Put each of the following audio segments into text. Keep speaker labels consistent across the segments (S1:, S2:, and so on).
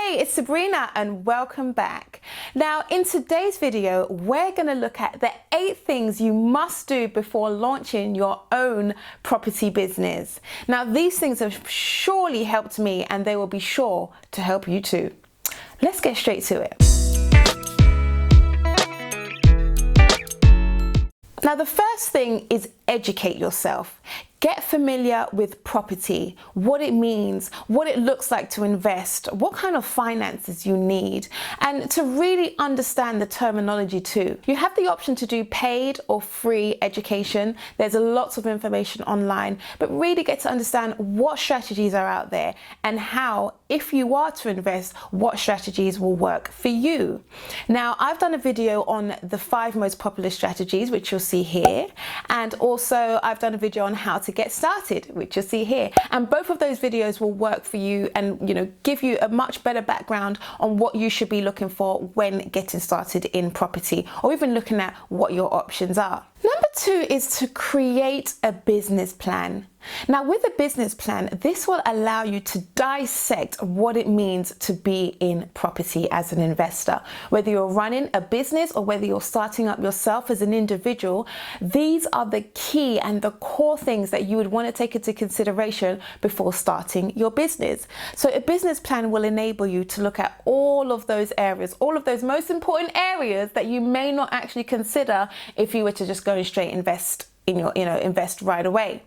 S1: Hey, it's Sabrina and welcome back. Now, in today's video, we're going to look at the 8 things you must do before launching your own property business. Now, these things have surely helped me and they will be sure to help you too. Let's get straight to it. Now, the first thing is educate yourself. Get familiar with property, what it means, what it looks like to invest, what kind of finances you need, and to really understand the terminology too. You have the option to do paid or free education. There's lots of information online, but really get to understand what strategies are out there and how, if you are to invest, what strategies will work for you. Now, I've done a video on the 5 most popular strategies, which you'll see here, and also I've done a video on how to get started, which you'll see here, and both of those videos will work for you and give you a much better background on what you should be looking for when getting started in property, or even looking at what your options are. Number 2 is to create a business plan. Now, with a business plan, this will allow you to dissect what it means to be in property as an investor. Whether you're running a business or whether you're starting up yourself as an individual, these are the key and the core things that you would want to take into consideration before starting your business. So a business plan will enable you to look at all of those areas, all of those most important areas that you may not actually consider if you were to just go and straight invest in your, invest right away.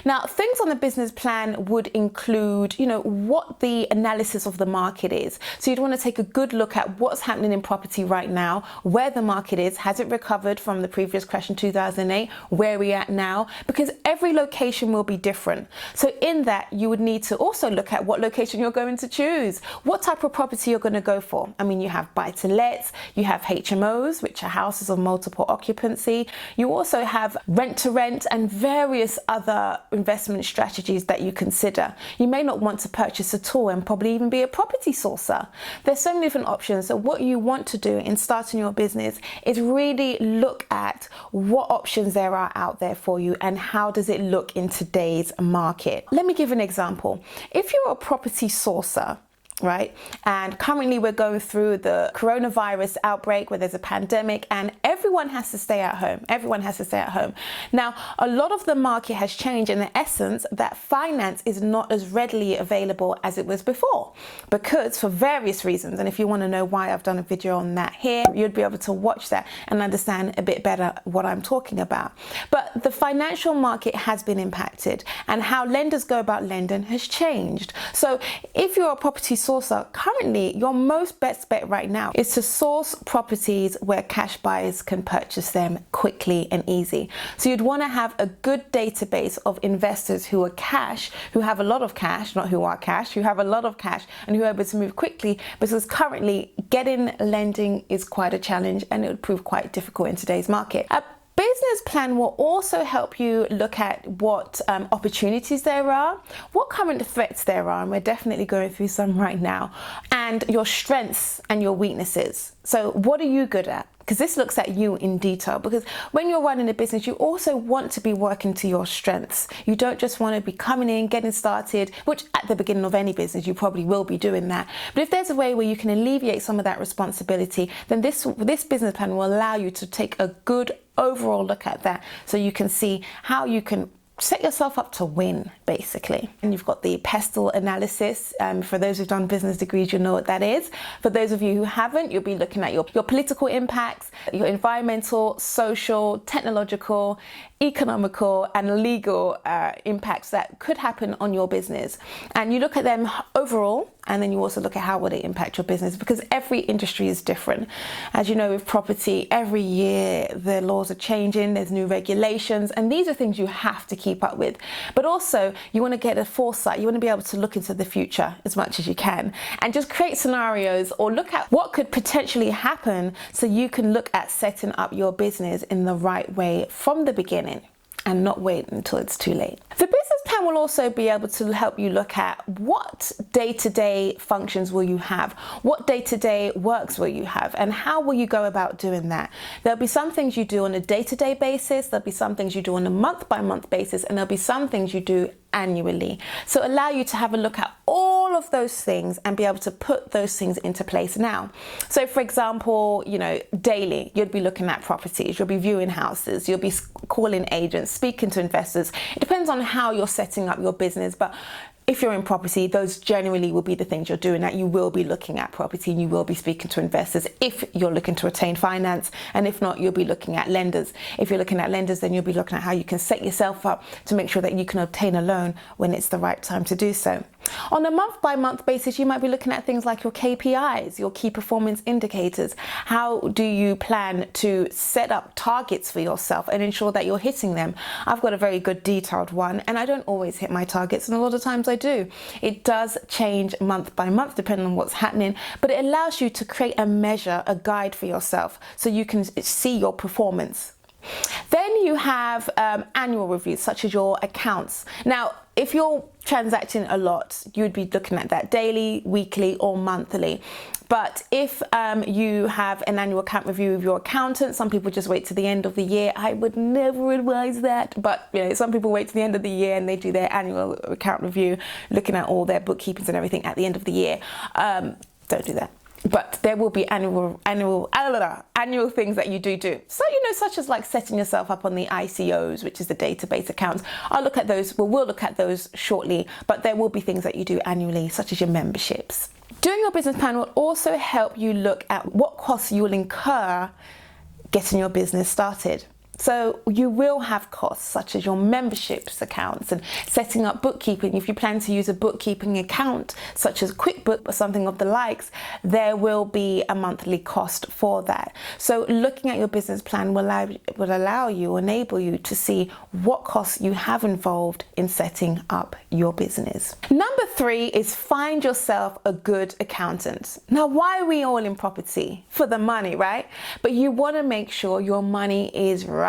S1: Now, things on the business plan would include, what the analysis of the market is. So you'd want to take a good look at what's happening in property right now, where the market is, has it recovered from the previous crash in 2008, where are we at now? Because every location will be different. So in that, you would need to also look at what location you're going to choose, what type of property you're going to go for. I mean, you have buy-to-lets, you have HMOs, which are houses of multiple occupancy. You also have rent-to-rent and various other investment strategies that you consider. You may not want to purchase at all and probably even be a property sourcer. There's so many different options. So what you want to do in starting your business is really look at what options there are out there for you and how does it look in today's market. Let me give an example. If you're a property sourcer, right? And currently we're going through the coronavirus outbreak where there's a pandemic and everyone has to stay at home. Everyone has to stay at home. Now, a lot of the market has changed in the essence that finance is not as readily available as it was before, because for various reasons. And if you want to know why, I've done a video on that here. You'd be able to watch that and understand a bit better what I'm talking about. But the financial market has been impacted and how lenders go about lending has changed. So if you're a property sourcer, currently your most best bet right now is to source properties where cash buyers can purchase them quickly and easy. So you'd want to have a good database of investors who are cash, who have a lot of cash, not who are cash, who have a lot of cash and who are able to move quickly, because currently getting lending is quite a challenge and it would prove quite difficult in today's market. A business plan will also help you look at what opportunities there are, what current threats there are, and we're definitely going through some right now, and your strengths and your weaknesses. So what are you good at? Because this looks at you in detail, because when you're running a business, you also want to be working to your strengths. You don't just want to be coming in, getting started, which at the beginning of any business, you probably will be doing that. But if there's a way where you can alleviate some of that responsibility, then this business plan will allow you to take a good overall look at that, so you can see how you can set yourself up to win, basically. And you've got the pestle analysis. For those who've done business degrees, you'll know what that is. For those of you who haven't, you'll be looking at your political impacts, your environmental, social, technological, economical and legal impacts that could happen on your business. And you look at them overall, and then you also look at how will they impact your business, because every industry is different. As you know, with property, every year the laws are changing, there's new regulations, and these are things you have to keep up with. But also you want to get a foresight, you want to be able to look into the future as much as you can and just create scenarios or look at what could potentially happen, so you can look at setting up your business in the right way from the beginning and not wait until it's too late. The business plan will also be able to help you look at what day-to-day functions will you have, what day-to-day works will you have, and how will you go about doing that. There'll be some things you do on a day-to-day basis, there'll be some things you do on a month-by-month basis, and there'll be some things you do annually. So allow you to have a look at all of those things and be able to put those things into place now. So for example, you know, daily, you'd be looking at properties, you'll be viewing houses, you'll be calling agents, speaking to investors. It depends on how you're setting up your business, but if you're in property, those generally will be the things you're doing, that you will be looking at property and you will be speaking to investors if you're looking to attain finance. And if not, you'll be looking at lenders. If you're looking at lenders, then you'll be looking at how you can set yourself up to make sure that you can obtain a loan when it's the right time to do so. On a month-by-month basis, you might be looking at things like your KPIs, your key performance indicators. How do you plan to set up targets for yourself and ensure that you're hitting them? I've got a very good detailed one, and I don't always hit my targets, and a lot of times I do. It does change month by month depending on what's happening, but it allows you to create a measure, a guide for yourself so you can see your performance. Then you have annual reviews such as your accounts. Now, if you're transacting a lot, you'd be looking at that daily, weekly or monthly. But if you have an annual account review with your accountant, some people just wait to the end of the year. I would never advise that, but you know, some people wait to the end of the year and they do their annual account review, looking at all their bookkeepings and everything at the end of the year. Don't do that. But there will be annual things that you do. So, you know, such as like setting yourself up on the ICOs, which is the database accounts. I'll look at those. We'll look at those shortly, but there will be things that you do annually, such as your memberships. Doing your business plan will also help you look at what costs you'll incur getting your business started. So you will have costs such as your memberships accounts and setting up bookkeeping. If you plan to use a bookkeeping account such as QuickBook or something of the likes, there will be a monthly cost for that. So looking at your business plan will enable you to see what costs you have involved in setting up your business. Number 3 is find yourself a good accountant. Now, why are we all in property? For the money, right? But you want to make sure your money is right.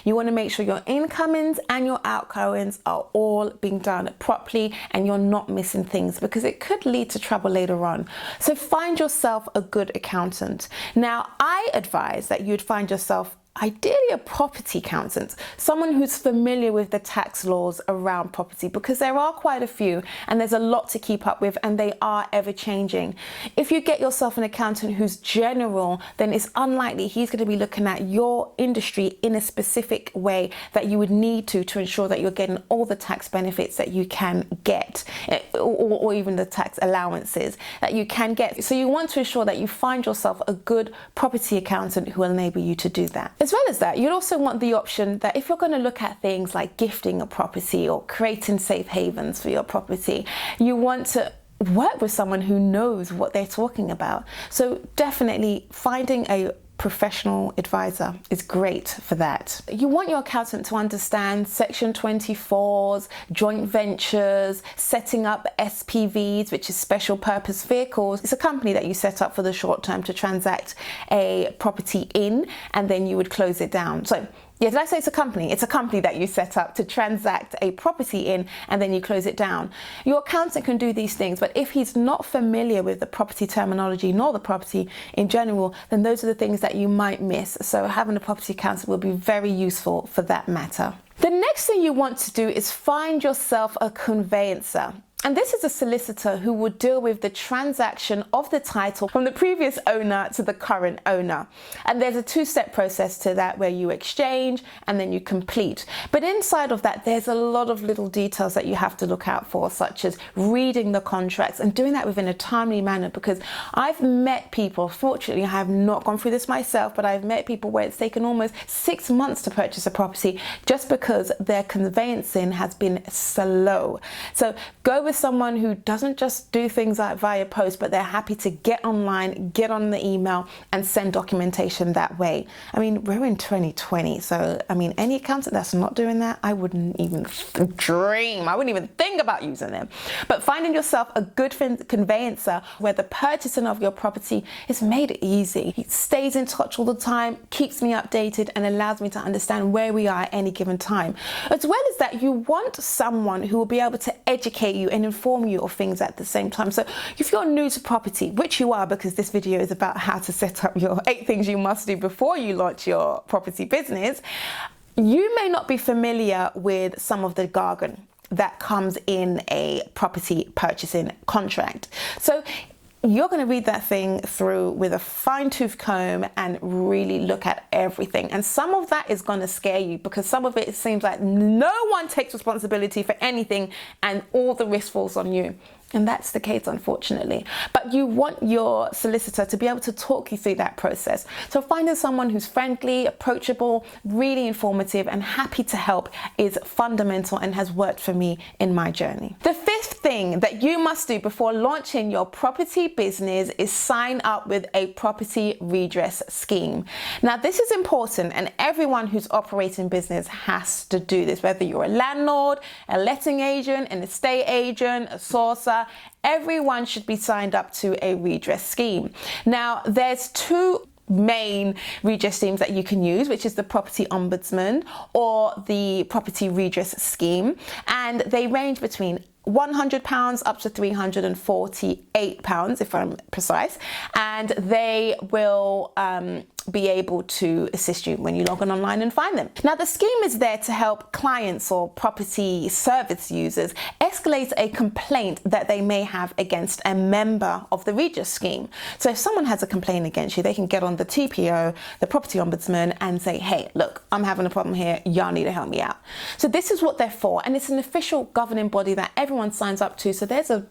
S1: You want to make sure your incomings and your outgoings are all being done properly and you're not missing things, because it could lead to trouble later on. So find yourself a good accountant. Now, I advise that you'd find yourself ideally a property accountant, someone who's familiar with the tax laws around property, because there are quite a few and there's a lot to keep up with and they are ever changing. If you get yourself an accountant who's general, then it's unlikely he's going to be looking at your industry in a specific way that you would need to ensure that you're getting all the tax benefits that you can get, or even the tax allowances that you can get. So you want to ensure that you find yourself a good property accountant who will enable you to do that. As well as that, you'd also want the option that if you're going to look at things like gifting a property or creating safe havens for your property, you want to work with someone who knows what they're talking about. So definitely finding a professional advisor is great for that. You want your accountant to understand Section 24s, joint ventures, setting up SPVs, which is special purpose vehicles. It's a company that you set up for the short term to transact a property in, and then you would close it down. So yeah, did I say it's a company? It's a company that you set up to transact a property in and then you close it down. Your accountant can do these things, but if he's not familiar with the property terminology nor the property in general, then those are the things that you might miss. So having a property accountant will be very useful for that matter. The next thing you want to do is find yourself a conveyancer. And this is a solicitor who would deal with the transaction of the title from the previous owner to the current owner. And there's a 2-step process to that where you exchange and then you complete. But inside of that, there's a lot of little details that you have to look out for, such as reading the contracts and doing that within a timely manner, because I've met people, fortunately I have not gone through this myself, but I've met people where it's taken almost 6 months to purchase a property just because their conveyancing has been slow. So go with someone who doesn't just do things like via post, but they're happy to get online, get on the email and send documentation that way. I mean, we're in 2020, so I mean, any accountant that's not doing that, I wouldn't even dream, I wouldn't even think about using them. But finding yourself a good conveyancer where the purchasing of your property is made easy. He stays in touch all the time, keeps me updated and allows me to understand where we are at any given time. As well as that, you want someone who will be able to educate you and inform you of things at the same time. So if you're new to property, which you are, because this video is about how to set up your 8 things you must do before you launch your property business, you may not be familiar with some of the jargon. that comes in a property purchasing contract. So you're going to read that thing through with a fine-tooth comb and really look at everything. And some of that is going to scare you, because some of it seems like no one takes responsibility for anything and all the risk falls on you. And that's the case, unfortunately. But you want your solicitor to be able to talk you through that process. So finding someone who's friendly, approachable, really informative, and happy to help is fundamental and has worked for me in my journey. The fifth thing that you must do before launching your property business is sign up with a property redress scheme. Now, this is important, and everyone who's operating business has to do this, whether you're a landlord, a letting agent, an estate agent, a sourcer. Everyone should be signed up to a redress scheme. Now, there's two main redress schemes that you can use, which is the property ombudsman or the property redress scheme, and they range between £100 up to £348, if I'm precise, and they will be able to assist you when you log on online and find them. Now, the scheme is there to help clients or property service users escalate a complaint that they may have against a member of the redress scheme. So if someone has a complaint against you, they can get on the TPO, the property ombudsman, and say, hey, look, I'm having a problem here, y'all need to help me out. So this is what they're for, and it's an official governing body that everyone signs up to. So there's a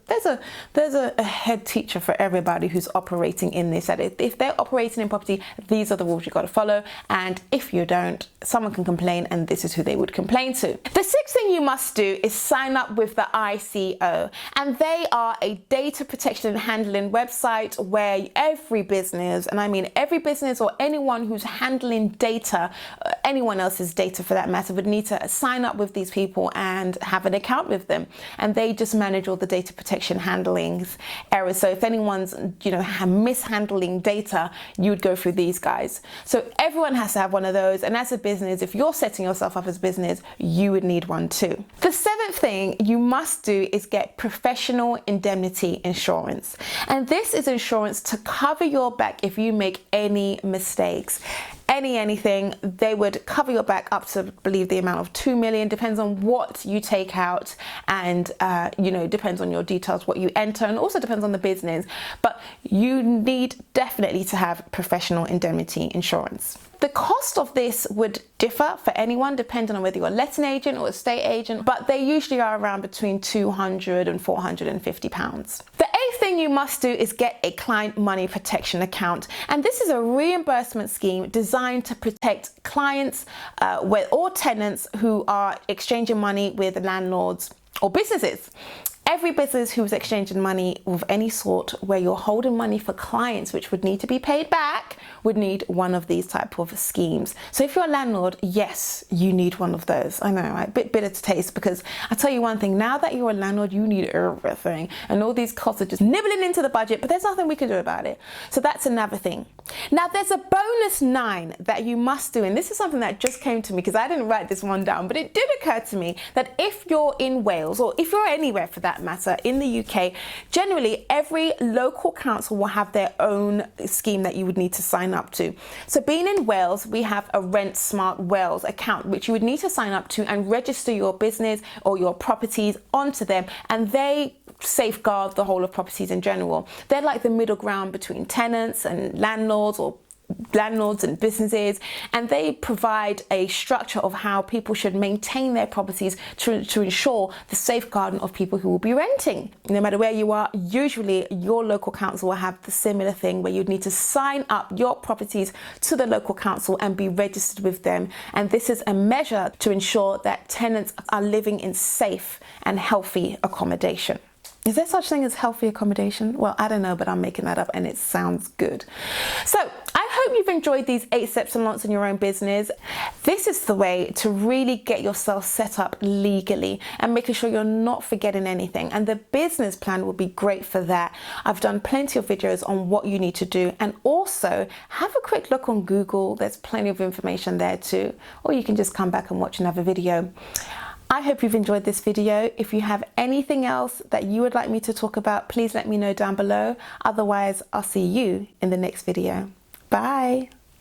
S1: head teacher for everybody who's operating in this. That if they're operating in property, these are the rules you've got to follow, and if you don't, someone can complain, and this is who they would complain to. The sixth thing you must do is sign up with the ICO, and they are a data protection and handling website where every business, and I mean every business or anyone who's handling data, anyone else's data for that matter, would need to sign up with these people and have an account with them, and they just manage all the data protection handlings errors. So if anyone's mishandling data, you would go through these guys. So everyone has to have one of those, and as a business, if you're setting yourself up as a business, you would need one too. The seventh thing you must do is get professional indemnity insurance, and this is insurance to cover your back if you make any mistakes. Anything, they would cover your back up to, I believe, the amount of 2 million, depends on what you take out, and depends on your details, what you enter, and also depends on the business, but you need definitely to have professional indemnity insurance. The cost of this would differ for anyone depending on whether you're a letting agent or estate agent, but they usually are around between £200 and £450. The eighth thing you must do is get a client money protection account, and this is a reimbursement scheme designed to protect clients or tenants who are exchanging money with landlords or businesses. Every business who's exchanging money of any sort where you're holding money for clients which would need to be paid back would need one of these type of schemes. So if you're a landlord, yes, you need one of those. I know, right? A bit bitter to taste, because I tell you one thing, now that you're a landlord, you need everything, and all these costs are just nibbling into the budget, but there's nothing we can do about it. So that's another thing. Now, there's a bonus 9 that you must do, and this is something that just came to me because I didn't write this one down, but it did occur to me that if you're in Wales, or if you're anywhere for that matter in the UK, generally every local council will have their own scheme that you would need to sign up to. So being in Wales, we have a Rent Smart Wales account which you would need to sign up to and register your business or your properties onto them, and they safeguard the whole of properties in general. They're like the middle ground between tenants and landlords, or landlords and businesses, and they provide a structure of how people should maintain their properties to ensure the safeguarding of people who will be renting. No matter where you are, usually your local council will have the similar thing where you'd need to sign up your properties to the local council and be registered with them, and this is a measure to ensure that tenants are living in safe and healthy accommodation. Is there such thing as healthy accommodation? Well, I don't know, but I'm making that up and it sounds good. So I hope you've enjoyed these 8 steps to launching your own business. This is the way to really get yourself set up legally and making sure you're not forgetting anything. And the business plan will be great for that. I've done plenty of videos on what you need to do, and also have a quick look on Google. There's plenty of information there too, or you can just come back and watch another video. I hope you've enjoyed this video. If you have anything else that you would like me to talk about, please let me know down below. Otherwise, I'll see you in the next video. Bye.